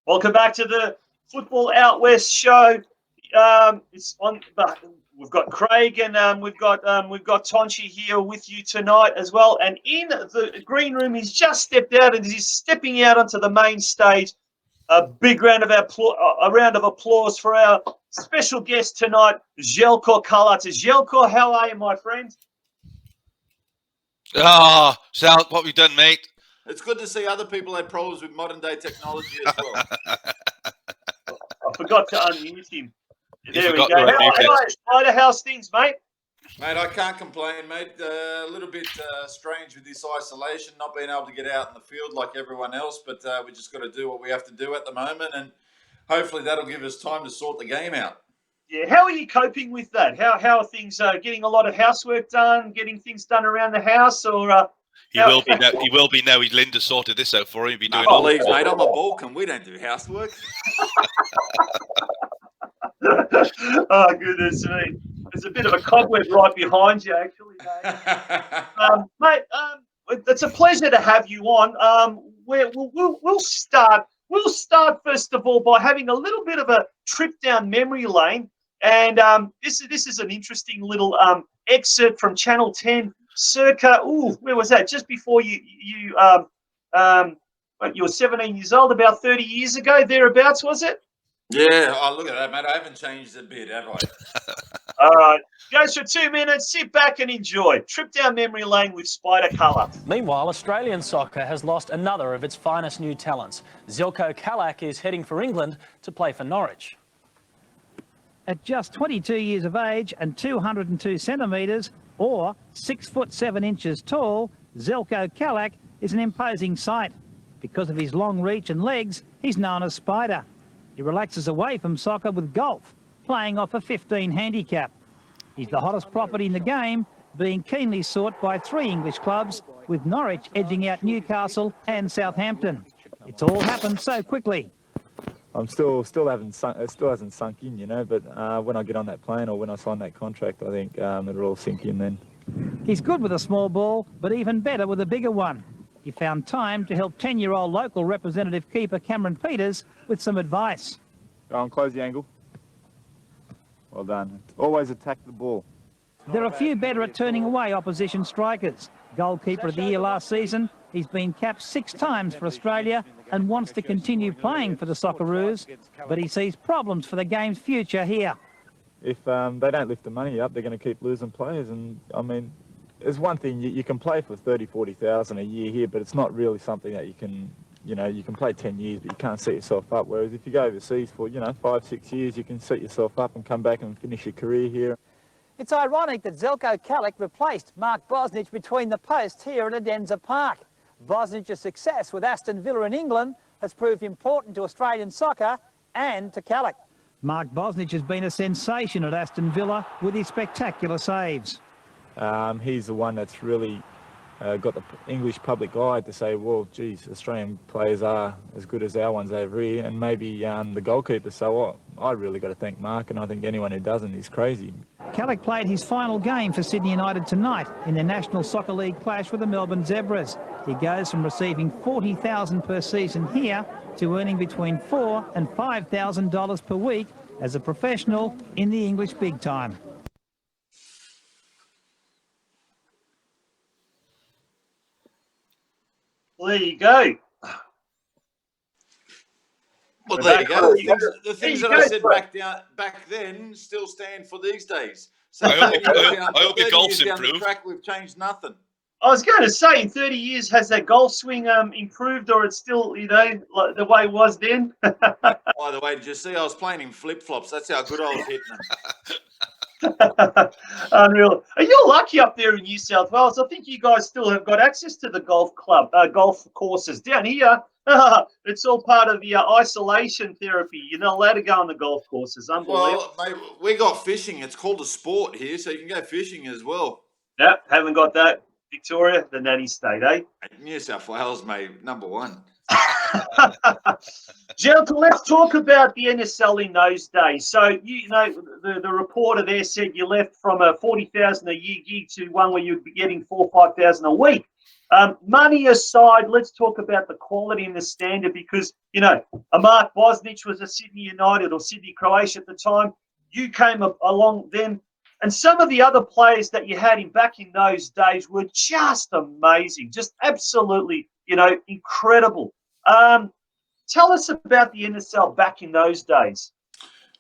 Welcome back to the Football Out West show. It's on. We've got Craig and we've got Tonci here with you tonight as well. And in the green room, he's just stepped out and he's stepping out onto the main stage. A big round of applause for our special guest tonight, Zeljko Kalac. Zeljko, how are you, my friend? Oh, Sal, what have you done, mate? It's good to see other people have problems with modern day technology as well. I forgot to unmute him. There we go. How Spider, how's things, mate? Mate, I can't complain, mate. A little bit strange with this isolation, not being able to get out in the field like everyone else, but we just got to do what we have to do at the moment, and hopefully that'll give us time to sort the game out. Yeah, how are you coping with that? How are things getting a lot of housework done, getting things done around the house, or He will be now. Linda sorted this out for him. Be doing please, mate. I'm a Balkan. We don't do housework. Oh, goodness me. There's a bit of a cobweb right behind you, actually, mate. It's a pleasure to have you on. We'll start first of all by having a little bit of a trip down memory lane, and this is an interesting little excerpt from Channel 10, circa where was that? Just before you were 17 years old, about 30 years ago, thereabouts, was it? Yeah, look at that, mate. I haven't changed a bit, have I? All right. Goes for 2 minutes. Sit back and enjoy. Trip down memory lane with Spider Kalac. Meanwhile, Australian soccer has lost another of its finest new talents. Zeljko Kalac is heading for England to play for Norwich. At just 22 years of age and 202 centimetres, or 6'7" tall, Zeljko Kalac is an imposing sight. Because of his long reach and legs, he's known as Spider. He relaxes away from soccer with golf, playing off a 15 handicap. He's the hottest property in the game, being keenly sought by 3 English clubs, with Norwich edging out Newcastle and Southampton. It's all happened so quickly. I'm still hasn't sunk in, you know, but when I get on that plane or when I sign that contract, I think it'll all sink in then. He's good with a small ball, but even better with a bigger one. He found time to help 10-year-old local representative keeper Cameron Peters with some advice. Go on, close the angle. Well done. Always attack the ball. There are few better at turning away opposition strikers. Goalkeeper of the year last season, he's been capped 6 times for Australia and wants to continue playing for the Socceroos, but he sees problems for the game's future here. If they don't lift the money up, they're going to keep losing players. And, I mean, there's one thing, you can play for 30, 40,000 a year here, but it's not really something that you can, you know, you can play 10 years, but you can't set yourself up. Whereas if you go overseas for, 5, 6 years, you can set yourself up and come back and finish your career here. It's ironic that Zeljko Kalac replaced Mark Bosnich between the posts here at Adenza Park. Bosnich's success with Aston Villa in England has proved important to Australian soccer and to Kalac. Mark Bosnich has been a sensation at Aston Villa with his spectacular saves. He's the one that's really got the English public eye to say, well, geez, Australian players are as good as our ones over here, and maybe the goalkeeper. So I really got to thank Mark, and I think anyone who doesn't is crazy. Kalac played his final game for Sydney United tonight in their National Soccer League clash with the Melbourne Zebras. He goes from receiving $40,000 per season here to earning between $4,000 and $5,000 per week as a professional in the English big time. Well, there you go. Well, there you go. The things that I said back then still stand for these days. So I hope your golf's improved. We've changed nothing. I was going to say, in 30 years, has that golf swing improved, or it's still, like the way it was then? By the way, did you see I was playing in flip-flops? That's how good I was hitting them. Unreal. You're lucky up there in New South Wales. I think you guys still have got access to the golf courses. Down here, it's all part of the isolation therapy. You're not allowed to go on the golf courses. Unbelievable. Well, mate, we got fishing. It's called a sport here, so you can go fishing as well. Yeah, haven't got that. Victoria, the nanny state, eh? New South Wales, mate, #1. Zeljko, let's talk about the NSL in those days. So, the reporter there said you left from a $40,000 a year gig to one where you'd be getting $4,000 or $5,000 a week. Money aside, let's talk about the quality and the standard because, you know, a Mark Bosnich was a Sydney United or Sydney Croatia at the time. You came along then. And some of the other players that you had back in those days were just amazing, just absolutely, you know, incredible. Tell us about the NSL back in those days.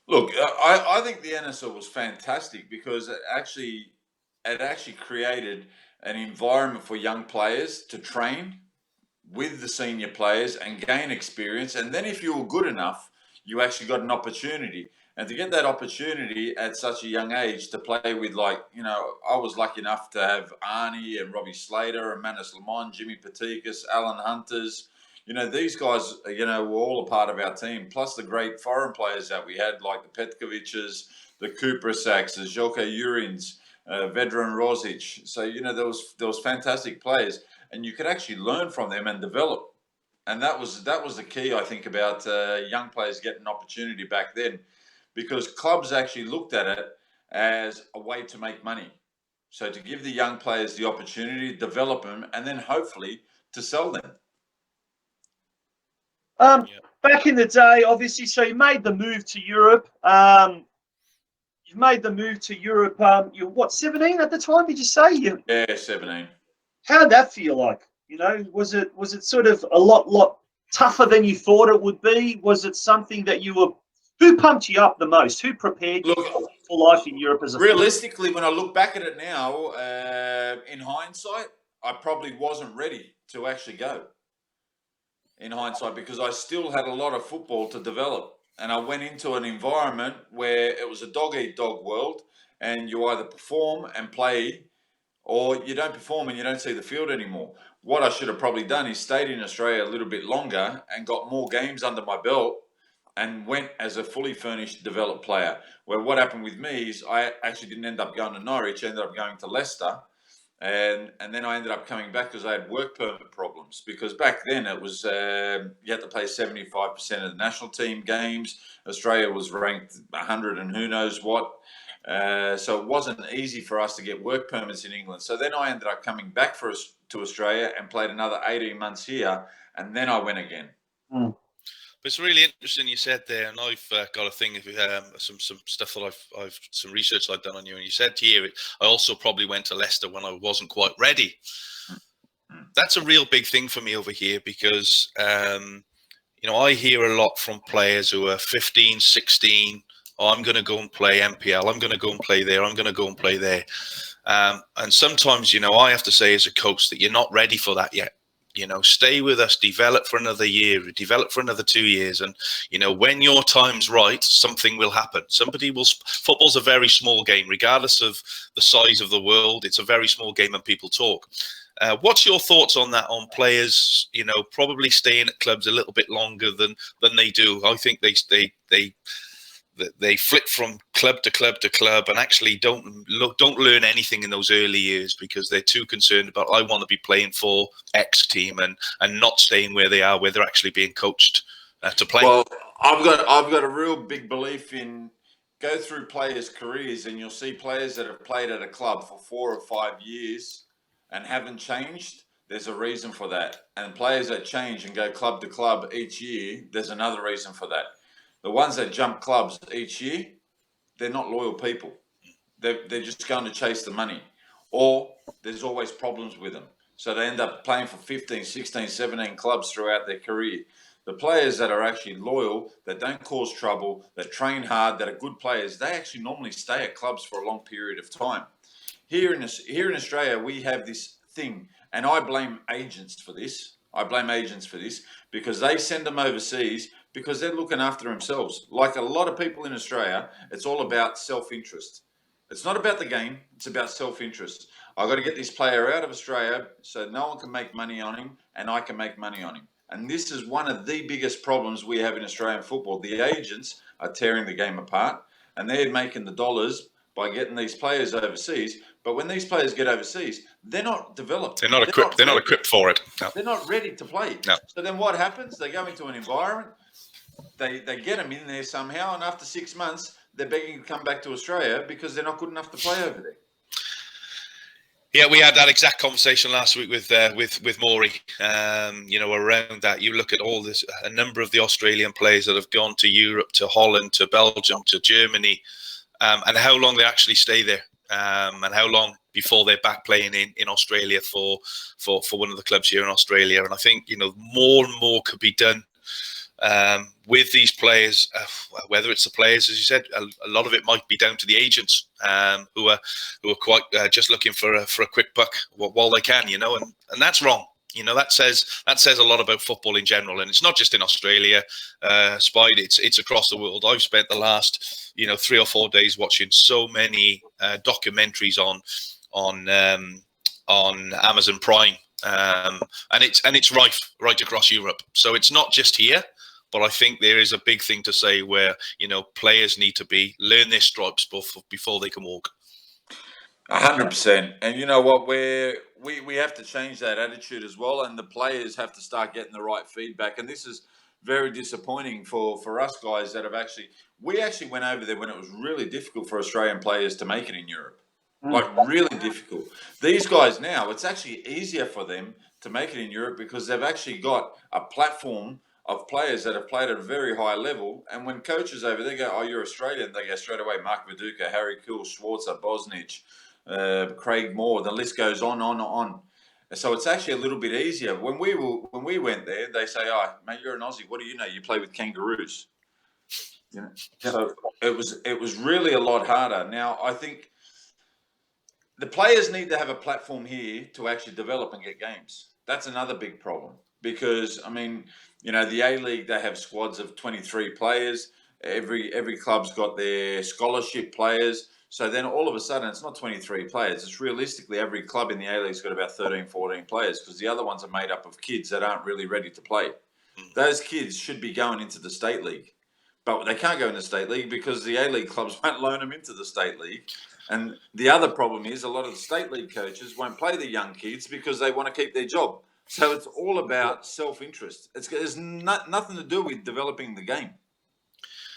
Look, I think the NSL was fantastic because it actually created an environment for young players to train with the senior players and gain experience. And then if you were good enough, you actually got an opportunity. And to get that opportunity at such a young age to play with, like, you know, I was lucky enough to have Arnie and Robbie Slater and Manus Lamont, Jimmy Patikas, Alan Hunters. You know, these guys, you know, were all a part of our team, plus the great foreign players that we had, like the Petkoviches, the Prusacs, the Zeljko Urins, Vedran Rosic. So, you know, there was fantastic players, and you could actually learn from them and develop. And that was the key, I think, about young players getting an opportunity back then, because clubs actually looked at it as a way to make money. So to give the young players the opportunity to develop them and then hopefully to sell them. Back in the day, obviously, so you made the move to Europe. You've made the move to Europe. You're what, 17 at the time? Did you say? Yeah, 17. How did that feel like? You know, was it sort of a lot tougher than you thought it would be? Was it something that you were? Who pumped you up the most? Who prepared you for life in Europe as a realistically, when I look back at it now, in hindsight, I probably wasn't ready to actually go. In hindsight, because I still had a lot of football to develop, and I went into an environment where it was a dog-eat-dog world, and you either perform and play, or you don't perform and you don't see the field anymore. What I should have probably done is stayed in Australia a little bit longer and got more games under my belt and went as a fully furnished, developed player. Where what happened with me is I actually didn't end up going to Norwich, I ended up going to Leicester. And then I ended up coming back because I had work permit problems. Because back then it was, you had to play 75% of the national team games. Australia was ranked 100 and who knows what. So it wasn't easy for us to get work permits in England. So then I ended up coming back to Australia and played another 18 months here. And then I went again. But it's really interesting you said there, and I've got a thing of some stuff that I've some research I've done on you, and you said here I also probably went to Leicester when I wasn't quite ready. That's a real big thing for me over here because you know, I hear a lot from players who are 15, 16. Oh, I'm going to go and play NPL. I'm going to go and play there. I'm going to go and play there. And sometimes, you know, I have to say as a coach that you're not ready for that yet. You know, stay with us, develop for another year, develop for another 2 years. And, you know, when your time's right, something will happen. Football's a very small game, regardless of the size of the world. It's a very small game and people talk. What's your thoughts on that, on players, you know, probably staying at clubs a little bit longer than they do? I think they flip from club to club to club and actually don't learn anything in those early years because they're too concerned about, I want to be playing for X team and not staying where they are, where they're actually being coached to play. Well, I've got a real big belief in go through players' careers and you'll see players that have played at a club for 4 or 5 years and haven't changed. There's a reason for that. And players that change and go club to club each year, there's another reason for that. The ones that jump clubs each year, they're not loyal people. They're just going to chase the money. Or there's always problems with them. So they end up playing for 15, 16, 17 clubs throughout their career. The players that are actually loyal, that don't cause trouble, that train hard, that are good players, they actually normally stay at clubs for a long period of time. Here in Australia, we have this thing, and I blame agents for this. Because they send them overseas because they're looking after themselves. Like a lot of people in Australia, it's all about self-interest. It's not about the game, it's about self-interest. I've got to get this player out of Australia so no one can make money on him and I can make money on him. And this is one of the biggest problems we have in Australian football. The agents are tearing the game apart and they're making the dollars by getting these players overseas. But when these players get overseas, they're not developed. They're not equipped. They're not equipped for it. No. They're not ready to play. No. So then what happens? They go into an environment, they get them in there somehow, and after 6 months, they're begging to come back to Australia because they're not good enough to play over there. Yeah, we had that exact conversation last week with Maury. Around that, you look at all this, a number of the Australian players that have gone to Europe, to Holland, to Belgium, to Germany, and how long they actually stay there, and how long before they're back playing in Australia for one of the clubs here in Australia. And I think more and more could be done with these players, whether it's the players, as you said, a lot of it might be down to the agents who are quite just looking for a quick buck while they can, and that's wrong. That says a lot about football in general, and it's not just in Australia, Spider. It's across the world. I've spent the last 3 or 4 days watching so many documentaries on Amazon Prime, and it's rife right across Europe. So it's not just here. But I think there is a big thing to say where, players need to learn their stripes before they can walk. 100%. And you know what? We have to change that attitude as well. And the players have to start getting the right feedback. And this is very disappointing for us guys that we actually went over there when it was really difficult for Australian players to make it in Europe. Like really difficult. These guys now, it's actually easier for them to make it in Europe because they've actually got a platform of players that have played at a very high level. And when coaches over there go, "Oh, you're Australian," they go straight away, Mark Viduka, Harry Kuhl, Schwarzer, Bosnich, Craig Moore, the list goes on. So it's actually a little bit easier. When we went there, they say, "Oh, mate, you're an Aussie. What do you know? You play with kangaroos." So it was really a lot harder. Now, I think the players need to have a platform here to actually develop and get games. That's another big problem because, the A-League, they have squads of 23 players. Every club's got their scholarship players. So then all of a sudden, it's not 23 players. It's realistically every club in the A-League's got about 13, 14 players because the other ones are made up of kids that aren't really ready to play. Those kids should be going into the State League. But they can't go in the State League because the A-League clubs won't loan them into the State League. And the other problem is a lot of the State League coaches won't play the young kids because they want to keep their job. So it's all about self-interest. There's nothing to do with developing the game.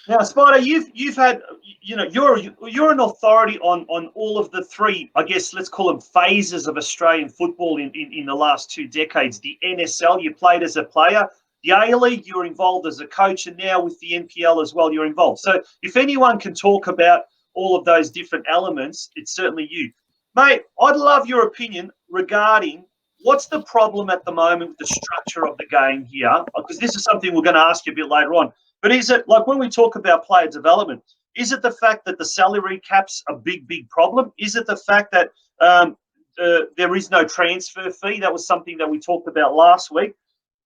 Now, Spider, you've had, you're an authority on all of the three, I guess, let's call them phases of Australian football in the last 2 decades. The NSL, you played as a player. The A-League, you were involved as a coach, and now with the NPL as well, you're involved. So if anyone can talk about all of those different elements, it's certainly you. Mate, I'd love your opinion regarding what's the problem at the moment with the structure of the game here, because this is something we're going to ask you a bit later on. But is it, like when we talk about player development, is it the fact that the salary cap's a big problem? Is it the fact that there is no transfer fee? That was something that we talked about last week.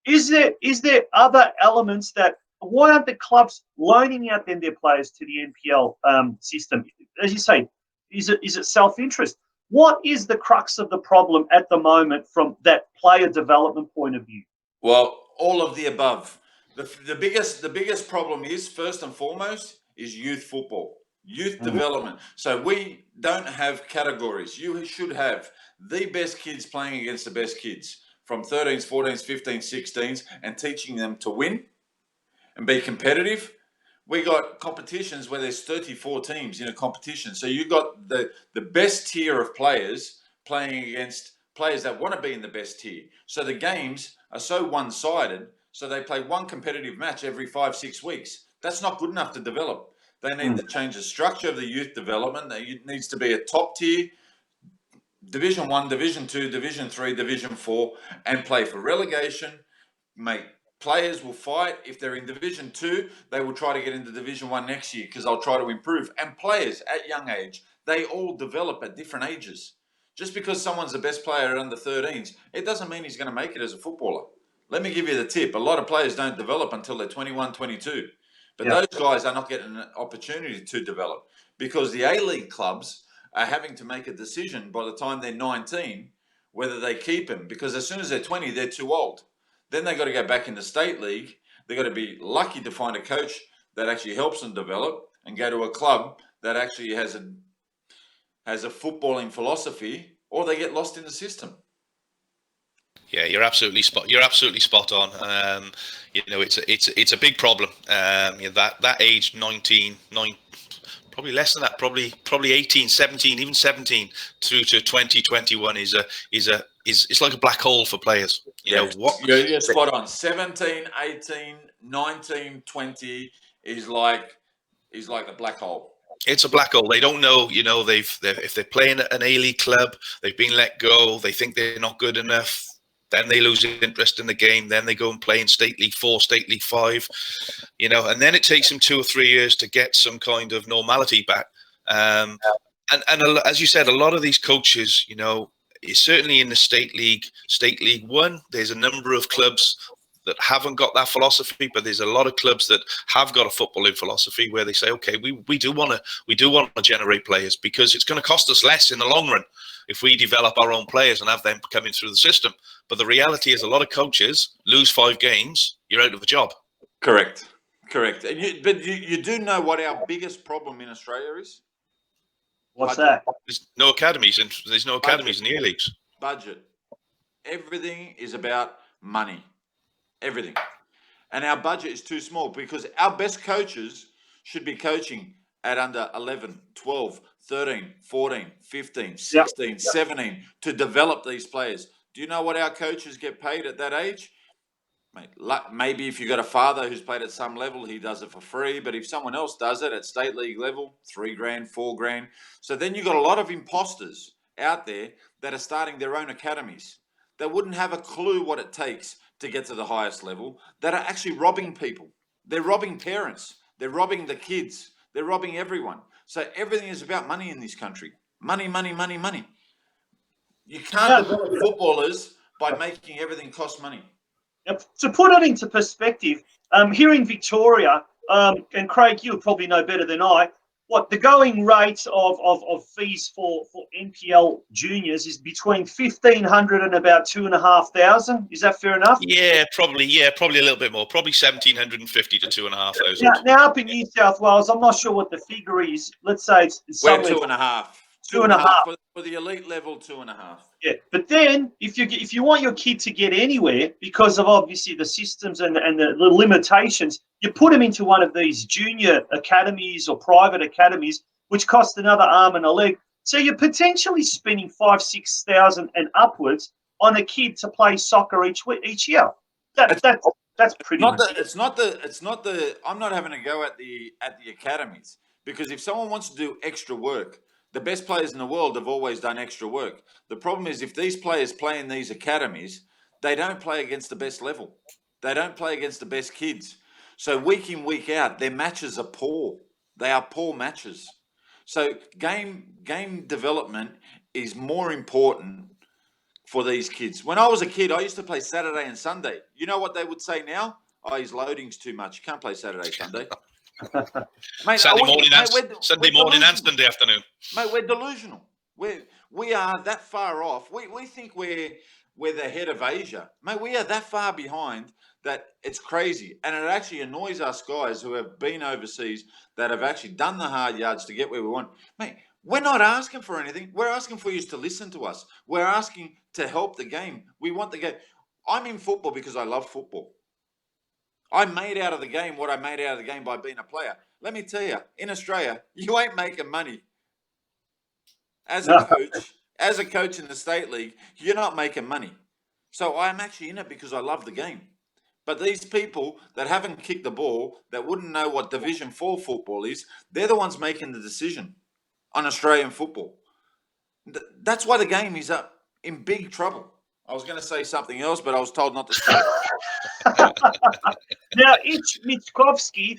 Is there other elements that, why aren't the clubs loaning out then their players to the NPL system? As you say, is it self-interest? What is the crux of the problem at the moment from that player development point of view? Well, all of the above. The biggest problem is, first and foremost, is youth football, youth development. So we don't have categories. You should have the best kids playing against the best kids from 13s, 14s, 15s, 16s, and teaching them to win and be competitive. We got competitions where there's 34 teams in a competition. So you got the best tier of players playing against players that want to be in the best tier. So the games are so one-sided. So they play one competitive match every 5-6 weeks. That's not good enough to develop. They need to change the structure of the youth development. It needs to be a top tier, Division 1, Division 2, Division 3, Division 4, and play for relegation. Mate, players will fight. If they're in Division 2, they will try to get into Division 1 next year because they'll try to improve. And players at young age, they all develop at different ages. Just because someone's the best player under 13s, it doesn't mean he's going to make it as a footballer. Let me give you the tip. A lot of players don't develop until they're 21, 22. But those guys are not getting an opportunity to develop because the A-League clubs are having to make a decision by the time they're 19 whether they keep them, because as soon as they're 20, they're too old. Then they've got to go back in the State League. They've got to be lucky to find a coach that actually helps them develop and go to a club that actually has a footballing philosophy, or they get lost in the system. Yeah, you're absolutely spot on. It's a big problem. That age 19, Probably less than that. Probably 18, 17, even 17 through to 2021 is it's like a black hole for players. You know what? You're spot on. 17, 18, 19, 20 is like the black hole. It's a black hole. They don't know. You know, if they're playing at an A-League club, they've been let go. They think they're not good enough. Then they lose interest in the game. Then they go and play in State League 4, State League 5. You know, and then it takes them 2 or 3 years to get some kind of normality back. And as you said, a lot of these coaches, you know, certainly in the State League 1, there's a number of clubs that haven't got that philosophy, but there's a lot of clubs that have got a footballing philosophy where they say, okay, we do want to generate players because it's going to cost us less in the long run if we develop our own players and have them coming through the system. But the reality is a lot of coaches lose 5 games, you're out of a job. Correct. But you do know what our biggest problem in Australia is? What's that? There's no academies, and there's no academies in the A-Leagues. Budget. Everything is about money. Everything. And our budget is too small because our best coaches should be coaching at under 11, 12, 13, 14, 15, 16, 17 to develop these players. Do you know what our coaches get paid at that age? Mate, maybe if you've got a father who's played at some level, he does it for free. But if someone else does it at state league level, $3,000, $4,000. So then you've got a lot of imposters out there that are starting their own academies. They wouldn't have a clue what it takes to get to the highest level, that are actually robbing people. They're robbing parents. They're robbing the kids. They're robbing everyone. So everything is about money in this country. Money, money, money, money. You can't develop footballers by making everything cost money. To put it into perspective, here in Victoria, and Craig, you probably know better than I, what the going rate of fees for NPL juniors is between 1,500 and about 2,500. Is that fair enough? Yeah, probably a little bit more. Probably 1,750 to 2,500. Now up in New South Wales, I'm not sure what the figure is. Let's say it's We're somewhere 2.5. 2.5 for the elite level. 2.5. Yeah, but then if you want your kid to get anywhere because of obviously the systems and the limitations, you put them into one of these junior academies or private academies, which cost another arm and a leg. So you're potentially spending 5,000-6,000 and upwards on a kid to play soccer each year. That's pretty. It's not the. I'm not having a go at the academies because if someone wants to do extra work. The best players in the world have always done extra work. The problem is if these players play in these academies, they don't play against the best level. They don't play against the best kids. So week in, week out, their matches are poor. They are poor matches. So game development is more important for these kids. When I was a kid, I used to play Saturday and Sunday. You know what they would say now? Oh, his loading's too much. You can't play Saturday, Sunday. Mate, Sunday morning and Sunday afternoon. Mate, we're delusional. We are that far off. We think we're the head of Asia. Mate, we are that far behind that it's crazy. And it actually annoys us guys who have been overseas that have actually done the hard yards to get where we want. Mate, we're not asking for anything. We're asking for you to listen to us. We're asking to help the game. We want the game. I'm in football because I love football. I made out of the game what I made out of the game by being a player. Let me tell you, in Australia, you ain't making money. As a coach in the state league, you're not making money. So I'm actually in it because I love the game. But these people that haven't kicked the ball, that wouldn't know what Division 4 football is, they're the ones making the decision on Australian football. That's why the game is up in big trouble. I was going to say something else, but I was told not to say it. Now, it's Mitchkovsky.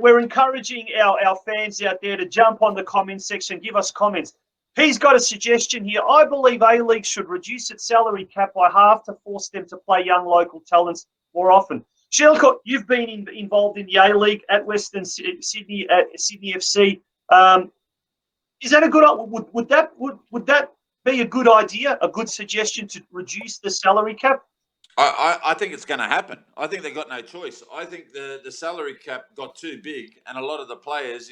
We're encouraging our fans out there to jump on the comment section, give us comments. He's got a suggestion here. I believe A-League should reduce its salary cap by half to force them to play young local talents more often. Zeljko, you've been involved in the A-League at Western Sydney, at Sydney FC. Is that a good? Would that be a good idea? A good suggestion to reduce the salary cap? I think it's going to happen. I think they've got no choice. I think the salary cap got too big, and a lot of the players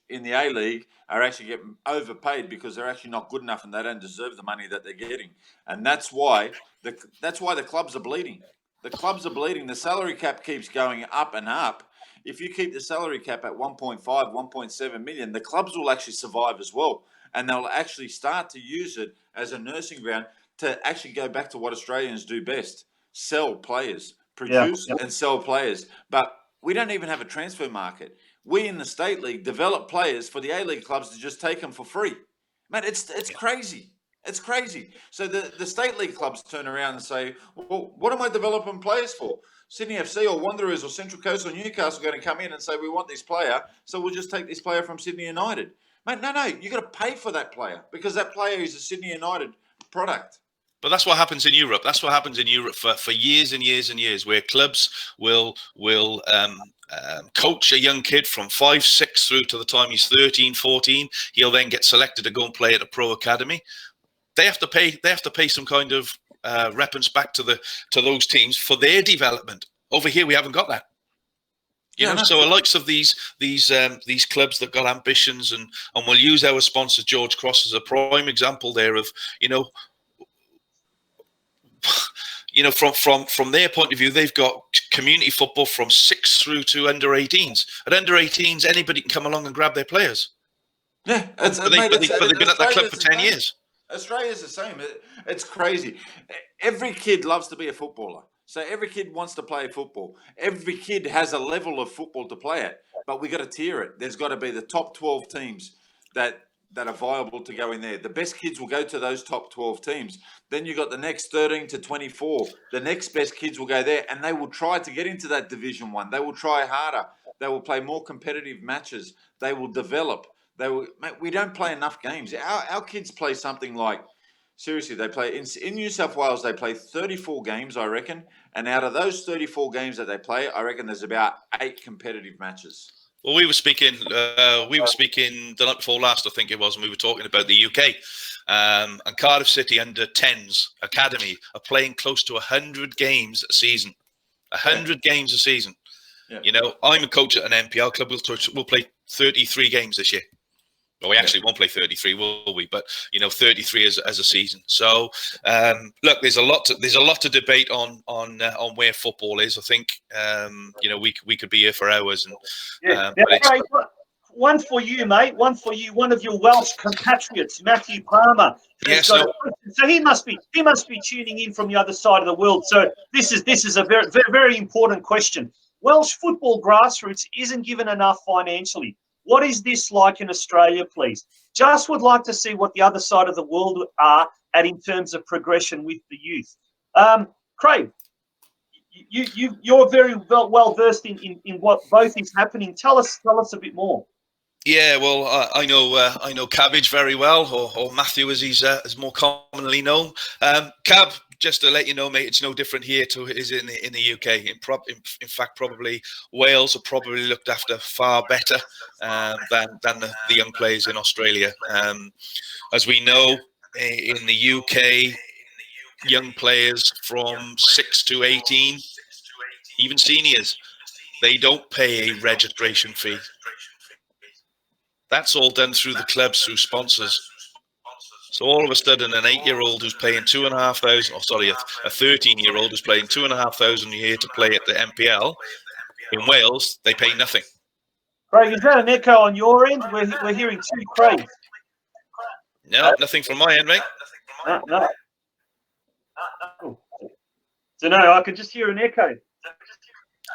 in the A-League are actually getting overpaid because they're actually not good enough and they don't deserve the money that they're getting. And that's why the clubs are bleeding. The clubs are bleeding. The salary cap keeps going up and up. If you keep the salary cap at 1.5, 1.7 million, the clubs will actually survive as well. And they'll actually start to use it as a nursing ground to actually go back to what Australians do best: sell players, produce and sell players. But we don't even have a transfer market. We in the State League develop players for the A-League clubs to just take them for free. Man, it's crazy. It's crazy. So the State League clubs turn around and say, well, what am I developing players for? Sydney FC or Wanderers or Central Coast or Newcastle are going to come in and say, we want this player, so we'll just take this player from Sydney United. Mate, no, you got to pay for that player because that player is a Sydney United product. But that's what happens in Europe. That's what happens in Europe for years and years and years, where clubs will coach a young kid from 5, 6 through to the time he's 13, 14. He'll then get selected to go and play at a pro academy. They have to pay some kind of reference back to those teams for their development. Over here, we haven't got that. You know, so the likes of these clubs that got ambitions and we'll use our sponsor George Cross as a prime example there of from their point of view, they've got community football from 6 through to under 18s. At under 18s, anybody can come along and grab their players. Yeah, but they've been at that club for 10 years. Australia's the same. It's crazy. Every kid loves to be a footballer. So every kid wants to play football. Every kid has a level of football to play at, but we got to tier it. There's got to be the top 12 teams that are viable to go in there. The best kids will go to those top 12 teams. Then you got the next 13 to 24. The next best kids will go there, and they will try to get into that Division 1. They will try harder. They will play more competitive matches. They will develop. Mate, we don't play enough games. Our kids play something like, seriously, they play in New South Wales. They play 34 games, I reckon. And out of those 34 games that they play, I reckon there's about 8 competitive matches. Well, we were speaking the night before last, I think it was, and we were talking about the UK. And Cardiff City under 10s academy are playing close to 100 games a season. 100 games a season. Yeah. You know, I'm a coach at an NPL club. We'll play 33 games this year. Well, we actually won't play 33, will we? But 33 as a season. So look, there's a lot to debate on where football is. I think we could be here for hours. And Craig, one for you, mate. One for you. One of your Welsh compatriots, Matthew Palmer. Yes. So he must be tuning in from the other side of the world. So this is a very, very, very important question. Welsh football grassroots isn't given enough financially. What is this like in Australia, please? Just would like to see what the other side of the world are at in terms of progression with the youth. Craig, you're very well versed in what both is happening. Tell us a bit more. Yeah, well, I know Cabbage very well, or Matthew as he's more commonly known. Cab, just to let you know, mate, it's no different here to it is in the UK. In fact, probably Wales are probably looked after far better than the young players in Australia. As we know, in the UK, young players from 6 to 18, even seniors, they don't pay a registration fee. That's all done through the clubs, through sponsors. So all of a sudden, an 8-year-old who's paying a 13-year-old who's playing $2,500 a year to play at the NPL in Wales, they pay nothing. Craig, is that an echo on your end? We're hearing two Craigs. No, nothing from my end, mate. No. So no, I can just hear an echo.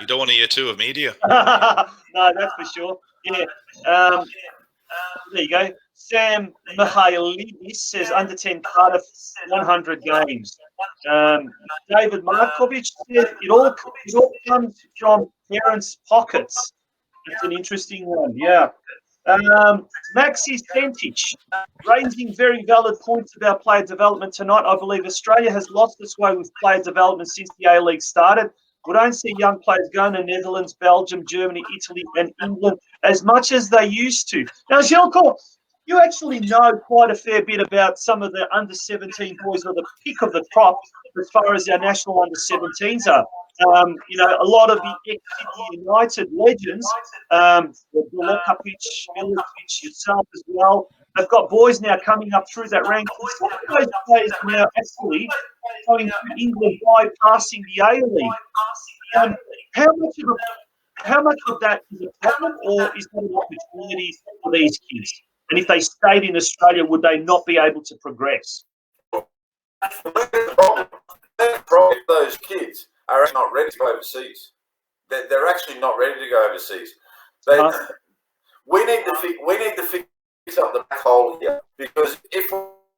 You don't want to hear two of me, do you? No, that's for sure. Yeah. There you go. Sam Mihailidis says under 10 Cardiff 100 games. David Markovic says it all comes from parents' pockets. That's an interesting one. Yeah. Maxi Centich raising very valid points about player development tonight. I believe Australia has lost its way with player development since the A-League started. We don't see young players going to Netherlands, Belgium, Germany, Italy, and England as much as they used to. Now, Zeljko, you actually know quite a fair bit about some of the under-17 boys, or the pick of the crop as far as our national under-17s are. A lot of the ex-Sydney United legends, Milokovic, yourself as well, they've got boys now coming up through that rank. Some of those players are now actually going to England bypassing the A-League. How much of that is a problem, or is there an opportunity for these kids? And if they stayed in Australia, would they not be able to progress? The problem, those kids are not ready to go overseas. They're actually not ready to go overseas. We need to fix up the back hole here, because if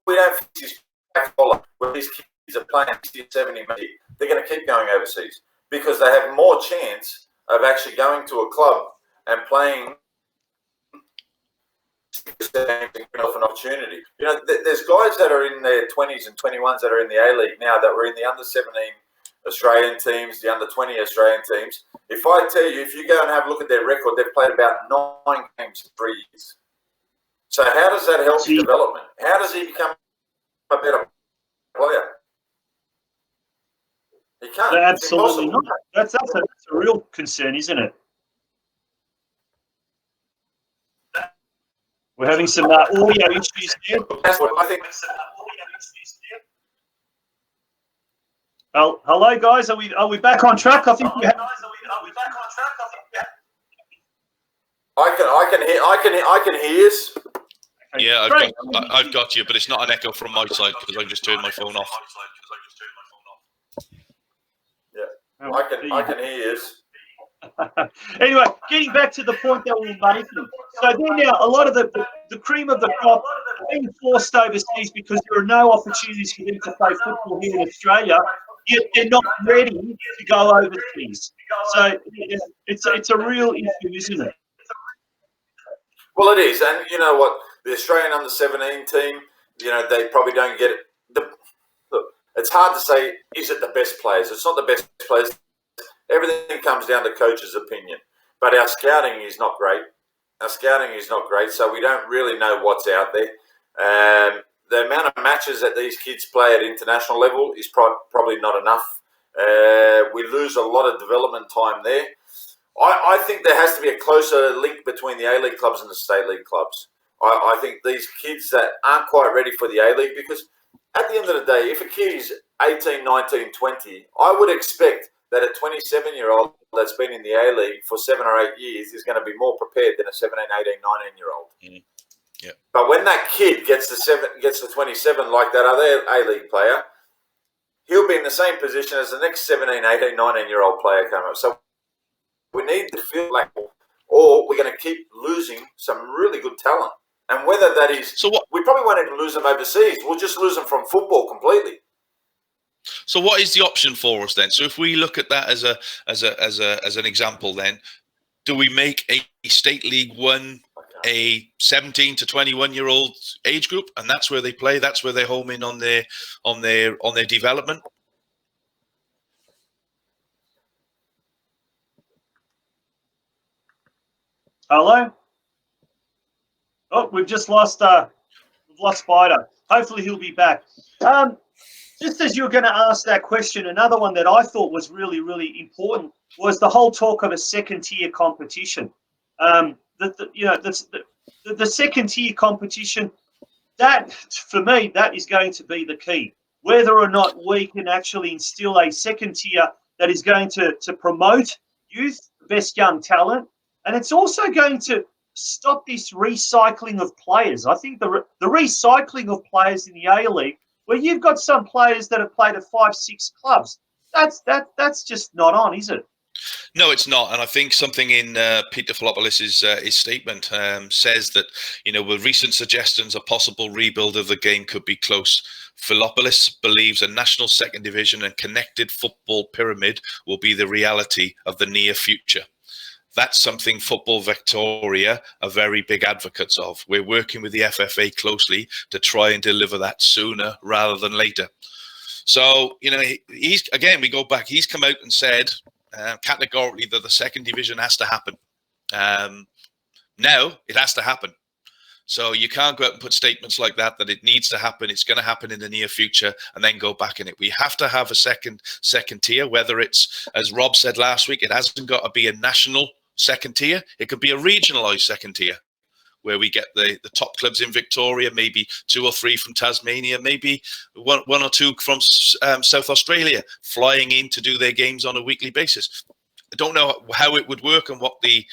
we don't fix this back hole where these kids are playing 60, 70 minutes, they're going to keep going overseas because they have more chance of actually going to a club and playing off an opportunity. You know, there's guys that are in their 20s and 21s that are in the A-League now that were in the under-17 Australian teams, the under-20 Australian teams. If I tell you, if you go and have a look at their record, they've played about 9 games in 3 years. So how does that help his development? How does he become a better player? He can't. Absolutely not. That's a real concern, isn't it? We're having some audio issues here. That's what I think. Hello, guys. Are we back on track? I think we have. I can hear us. Yeah, I've got you, but it's not an echo from my side because I just turned my phone off. Yeah, I can hear us. Anyway, getting back to the point that we were making. So then now a lot of the cream of the crop are being forced overseas because there are no opportunities for them to play football here in Australia, yet they're not ready to go overseas. So it's a real issue, isn't it? Well, it is. And you know what? The Australian under-17 team, you know, they probably don't get it. Look, it's hard to say, is it the best players? It's not the best players. Everything comes down to coach's opinion. But our scouting is not great. So we don't really know what's out there. The amount of matches that these kids play at international level is probably not enough. We lose a lot of development time there. I think there has to be a closer link between the A-League clubs and the state league clubs. I think these kids that aren't quite ready for the A-League, because at the end of the day, if a kid is 18, 19, 20, I would expect that a 27-year-old that's been in the A-League for 7 or 8 years is going to be more prepared than a 17, 18, 19-year-old. Mm. Yeah. But when that kid gets to 27 like that other A-League player, he'll be in the same position as the next 17, 18, 19-year-old player coming up. So we need to feel like, or we're going to keep losing some really good talent. And whether that is, we probably won't even lose them overseas. We'll just lose them from football completely. So what is the option for us then? So if we look at that as an example, then do we make a state league one a 17 to 21-year-old age group, and that's where they play? That's where they home in on their development. Hello. Oh, we've just lost. We've lost Spider. Hopefully, he'll be back. Just as you were going to ask that question, another one that I thought was really, really important was the whole talk of a second-tier competition. The second-tier competition, that for me, that is going to be the key. Whether or not we can actually instill a second tier that is going to promote youth, best young talent, and it's also going to stop this recycling of players. I think the recycling of players in the A-League, where you've got some players that have played at 5, 6 clubs, that's just not on, is it? No, it's not. And I think something in Peter Philopoulos's his statement says that, with recent suggestions, a possible rebuild of the game could be close. Philopoulos believes a national second division and connected football pyramid will be the reality of the near future. That's something Football Victoria are very big advocates of. We're working with the FFA closely to try and deliver that sooner rather than later. So, he's, again, we go back, he's come out and said categorically that the second division has to happen. Now it has to happen. So you can't go out and put statements like that it needs to happen, it's going to happen in the near future, and then go back in it. We have to have a second tier, whether it's, as Rob said last week, it hasn't got to be a national second tier. It could be a regionalised second tier where we get the top clubs in Victoria, maybe 2 or 3 from Tasmania, maybe one or 2 from South Australia, flying in to do their games on a weekly basis. I don't know how it would work and what the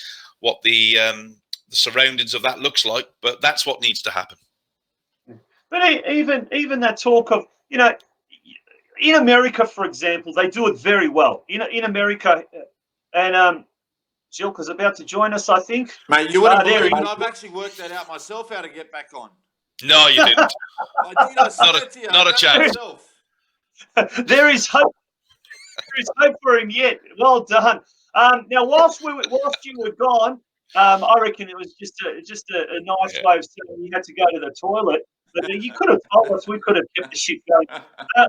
surroundings of that looks like, but that's what needs to happen. But even that talk of, you know, in America, for example, they do it very well. In America, and Zeljko's about to join us, I think. Mate, you wouldn't there believe he it. is. I've actually worked that out myself, how to get back on. No, you didn't. I did. I swear to you. not a I've done it chance. myself. There is hope. There is hope for him yet. Well done. Now, whilst you were gone, I reckon it was just a nice way of saying you had to go to the toilet. But you could have told us. We could have kept the shit going.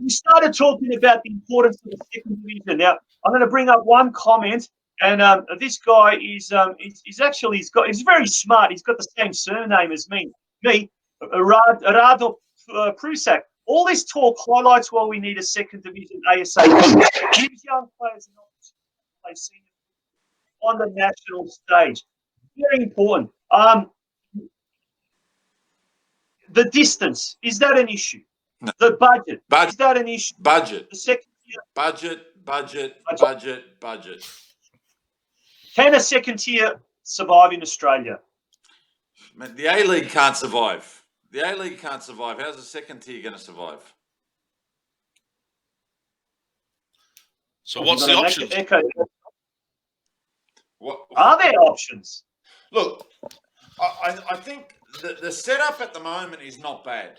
We started talking about the importance of the second division. Now, I'm going to bring up one comment, and this guy is he's very smart. He's got the same surname as me, Rado Prusac. All this talk highlights why we need a second division ASAP. Gives young players an opportunity to play senior on the national stage. Very important. The distance, is that an issue? No. The budget, is that an issue? Budget. The second tier, Budget. can a second tier survive in Australia? Man, the A-League can't survive. The A-League can't survive. How's the second tier going to survive? So what's the options? What Are there options? Look, I think the setup at the moment is not bad.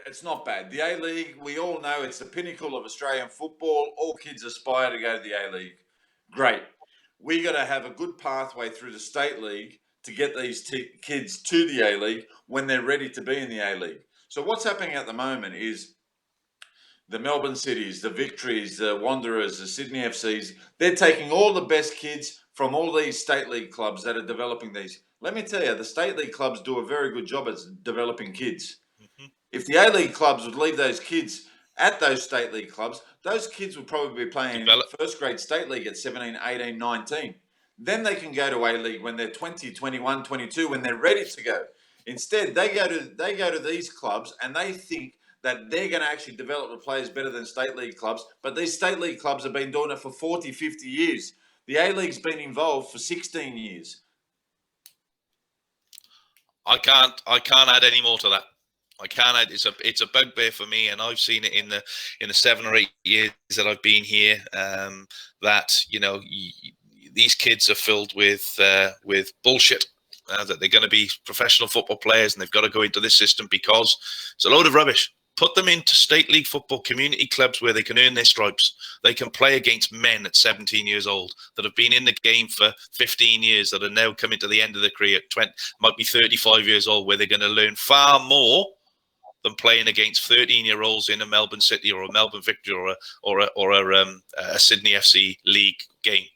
It's not bad. The A-League, we all know it's the pinnacle of Australian football. All kids aspire to go to the A-League. Great. We got to have a good pathway through the state league to get these kids to the A-League when they're ready to be in the A-League. So what's happening at the moment is the Melbourne Cities, the Victories, the Wanderers, the Sydney FCs, they're taking all the best kids from all these state league clubs that are developing these. Let me tell you, the state league clubs do a very good job at developing kids. Mm-hmm. If the A-League clubs would leave those kids at those state league clubs, those kids would probably be playing first grade state league at 17, 18, 19. Then they can go to A-League when they're 20, 21, 22, when they're ready to go. Instead, they go to these clubs and they think that they're going to actually develop the players better than state league clubs. But these state league clubs have been doing it for 40, 50 years. The A-League's been involved for 16 years. I can't add any more to that. I can't add. It's a bugbear for me, and I've seen it in the 7 or 8 years that I've been here. That these kids are filled with bullshit. That they're going to be professional football players and they've got to go into this system because it's a load of rubbish. Put them into state league football, community clubs where they can earn their stripes. They can play against men at 17 years old that have been in the game for 15 years, that are now coming to the end of their career, might be 35 years old, where they're going to learn far more than playing against 13-year-olds in a Melbourne City or a Melbourne Victory or a Sydney FC league game.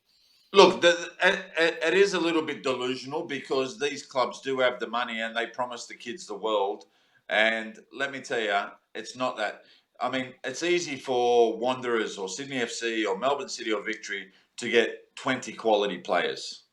Look, it is a little bit delusional because these clubs do have the money and they promise the kids the world. And let me tell you, it's not that. I mean, it's easy for Wanderers or Sydney FC or Melbourne City or Victory to get 20 quality players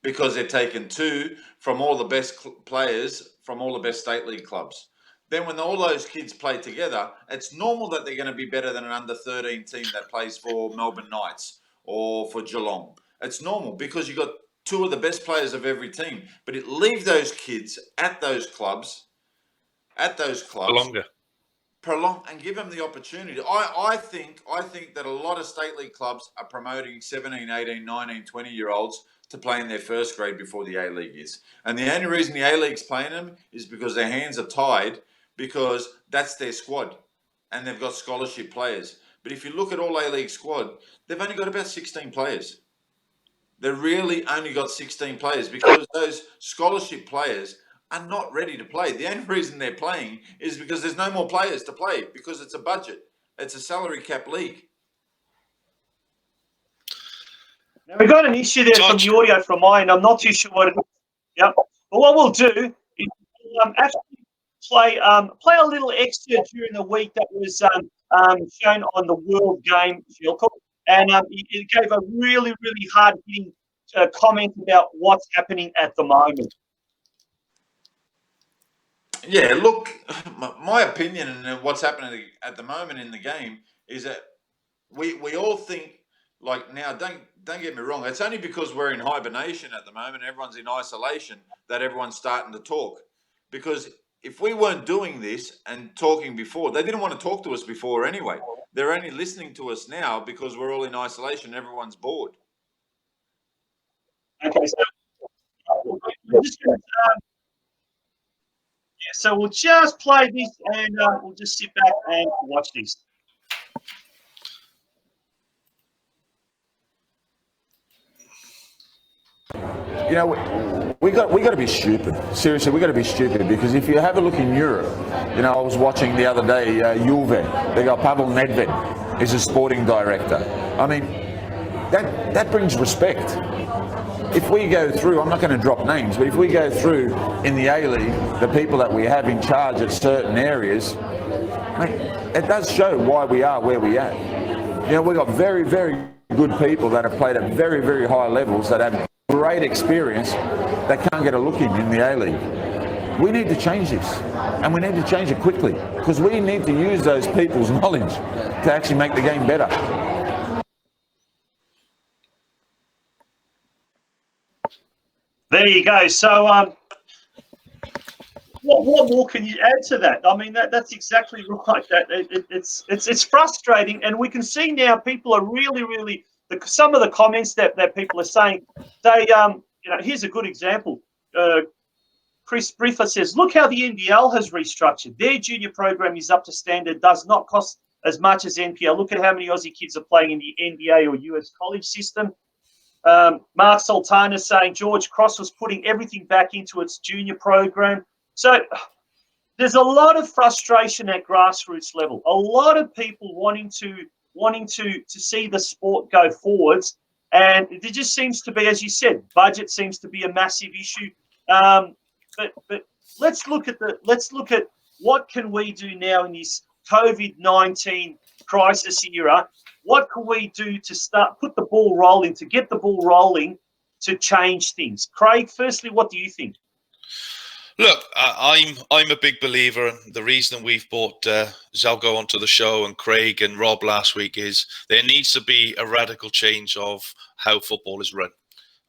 because they're taking 2 from all the best players from all the best state league clubs. Then when all those kids play together, it's normal that they're going to be better than an under-13 team that plays for Melbourne Knights or for Geelong. It's normal because you've got 2 of the best players of every team. But leave those kids at those clubs, prolong and give them the opportunity. I think that a lot of state league clubs are promoting 17, 18, 19, 20-year-olds to play in their first grade before the A-League is. And the only reason the A-League's playing them is because their hands are tied because that's their squad and they've got scholarship players. But if you look at all A-League squad, they've only got about 16 players. They really only got 16 players because those scholarship players are not ready to play. The only reason they're playing is because there's no more players to play because it's a budget. It's a salary cap league. Now, we've got an issue there from the audio from mine. I'm not too sure what it is. Yep. But what we'll do is actually play a little extra during the week that was shown on the World Game, Zeljko. And it gave a really, really hard-hitting comment about what's happening at the moment. Yeah, look, my opinion and what's happening at the moment in the game is that we all think like now. Don't get me wrong. It's only because we're in hibernation at the moment, everyone's in isolation, that everyone's starting to talk. Because if we weren't doing this and talking before, they didn't want to talk to us before anyway. They're only listening to us now because we're all in isolation. Everyone's bored. Okay, so we're just gonna, yeah, so we'll just play this and we'll just sit back and watch this. You know, we got to be stupid. Seriously, we got to be stupid, because if you have a look in Europe, you know, I was watching the other day Juve. They got Pavel Nedved is a sporting director. I mean, that brings respect. If we go through, I'm not going to drop names, but if we go through in the A-League, the people that we have in charge at certain areas, mate, it does show why we are where we are. You know, we've got very, very good people that have played at very, very high levels, that have great experience, that can't get a look in the A-League. We need to change this, and we need to change it quickly, because we need to use those people's knowledge to actually make the game better. There you go. So, what more can you add to that? I mean, that's exactly right. That it's frustrating, and we can see now people are really some of the comments that people are saying. They you know, here's a good example. Chris Briffa says, "Look how the NBL has restructured. Their junior program is up to standard. Does not cost as much as NPL. Look at how many Aussie kids are playing in the NBA or US college system." Mark Sultana saying George Cross was putting everything back into its junior program. So there's a lot of frustration at grassroots level. A lot of people wanting to see the sport go forwards, and there just seems to be, as you said, budget seems to be a massive issue. But let's look at what can we do now in this COVID-19 crisis era. What can we do to put the ball rolling, to get the ball rolling, to change things? Craig, firstly, what do you think? Look, I'm a big believer, and the reason we've brought Zeljko onto the show and Craig and Rob last week is there needs to be a radical change of how football is run.